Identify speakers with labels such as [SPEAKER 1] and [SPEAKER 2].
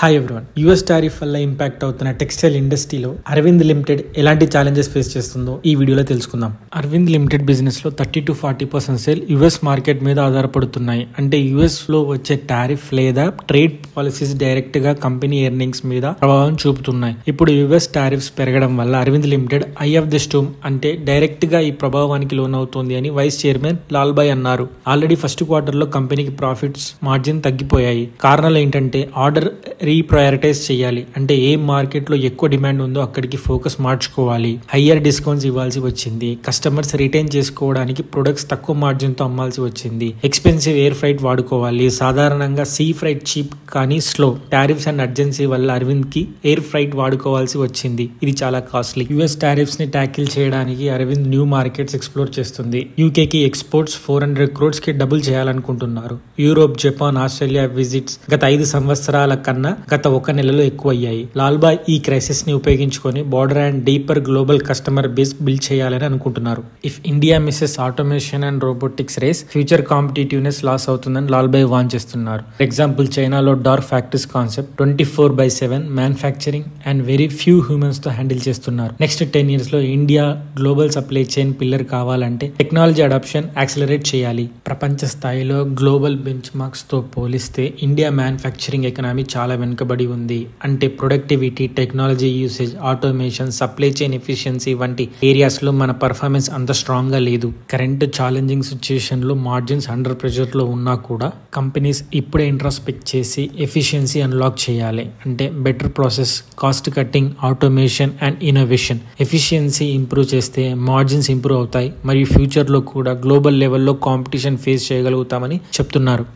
[SPEAKER 1] Hi everyone. US tariff వల్ల impact అవుతున్న textile ఇండస్ట్రీలో అరవింద్ లిమిటెడ్ ఎలాంటి ఛాలెంజెస్ ఫేస్ చేస్తుందో ఈ వీడియోలో తెలుసుకుందాం. అరవింద్ లిమిటెడ్ బిజినెస్ లో 30 to 40% సేల్ యుఎస్ మార్కెట్ మీద ఆధారపడుతున్నాయి. అంటే యుఎస్ లో వచ్చే టారిఫ్ లేదా ట్రేడ్ పాలసీస్ డైరెక్ట్ గా కంపెనీ ఎర్నింగ్స్ మీద ప్రభావం చూపుతున్నాయి. ఇప్పుడు యుఎస్ టారిఫ్స్ పెరగడం వల్ల Arvind limited eye of the storm అంటే డైరెక్ట్ గా ఈ ప్రభావానికి లోనవుతోంది అని వైస్ చైర్మన్ లాల్బాయ్ అన్నారు. ఆల్రెడీ ఫస్ట్ క్వార్టర్ లో కంపెనీకి ప్రాఫిట్స్ మార్జిన్ తగ్గిపోయాయి. కారణాలు ఏంటంటే ఆర్డర్ రీప్రయారిటైజ్ చేయాలి. అంటే ఏ మార్కెట్ లో ఎక్కువ డిమాండ్ ఉందో అక్కడికి ఫోకస్ మార్చుకోవాలి. హయ్యర్ డిస్కౌంట్స్ ఇవ్వాల్సి వచ్చింది. కస్టమర్స్ రిటైన్ చేసుకోవడానికి ప్రొడక్ట్స్ తక్కువ మార్జిన్ తో అమ్మాల్సి వచ్చింది. ఎక్స్పెన్సివ్ ఎయిర్ ఫ్రైట్ వాడుకోవాలి. సాధారణంగా సీ ఫ్రైట్ చీప్ కానీ స్లో. టారిఫ్స్ అండ్ అర్జెన్సీ వల్ల అరవింద్ కి ఎయిర్ ఫ్రైట్ వాడుకోవాల్సి వచ్చింది. ఇది చాలా కాస్ట్లీ. యుఎస్ టారిఫ్స్ ని ట్యాకిల్ చేయడానికి అరవింద్ న్యూ మార్కెట్స్ ఎక్స్ప్లోర్ చేస్తుంది. యూకే కి ఎక్స్పోర్ట్స్ 400 crores కి డబుల్ చేయాలనుకుంటున్నారు. యూరోప్, జపాన్, ఆస్ట్రేలియా విజిట్స్ గత 5 సంవత్సరాల కన్నా గత 1 నెలలో ఎక్కువ అయ్యాయి. లాల్బాయ్ ఈ క్రైసిస్ ని ఉపయోగించుకొని border and deeper global customer base build చేయాలని అనుకుంటున్నారు. If India misses automation and robotics race, future competitiveness loss అవుతుందని లాల్బాయ్ వార్న్ చేస్తున్నారు. ఫర్ ఎగ్జాంపుల్, చైనాలో dark factories concept 24/7 manufacturing and very few humans తో హ్యాండిల్ చేస్తున్నారు. నెక్స్ట్ 10 years లో India global supply chain pillar కావాలంటే టెక్నాలజీ అడాప్షన్ యాక్సిలరేట్ చేయాలి. ప్రపంచ స్థాయిలో గ్లోబల్ బెంచ్ మార్క్స్ తో పోలిస్తే ఇండియా మ్యానుఫ్యాక్చరింగ్ ఎకనామీ చాలా వెనుకబడి ఉంది. అంటే productivity, technology usage, automation, supply chain efficiency వంటి ఏరియాస్ లో మన పర్ఫార్మెన్స్ అంత స్ట్రాంగ్ గా లేదు. కరెంట్ ఛాలెంజింగ్ సిచ్యుయేషన్ లో మార్జిన్స్ అండర్ ప్రెషర్ లో ఉన్నా కూడా కంపెనీస్ ఇప్పుడే ఇంట్రాస్పెక్ట్ చేసి ఎఫిషియన్సీ అన్లాక్ చేయాలి. అంటే better process, cost cutting, automation and innovation. Efficiency improve చేస్తే మార్జిన్స్ ఇంప్రూవ్ అవుతాయి మరియు ఫ్యూచర్ లో కూడా గ్లోబల్ లెవెల్లో కాంపిటీషన్ ఫేస్ చేయగలుగుతామని చెప్తున్నారు.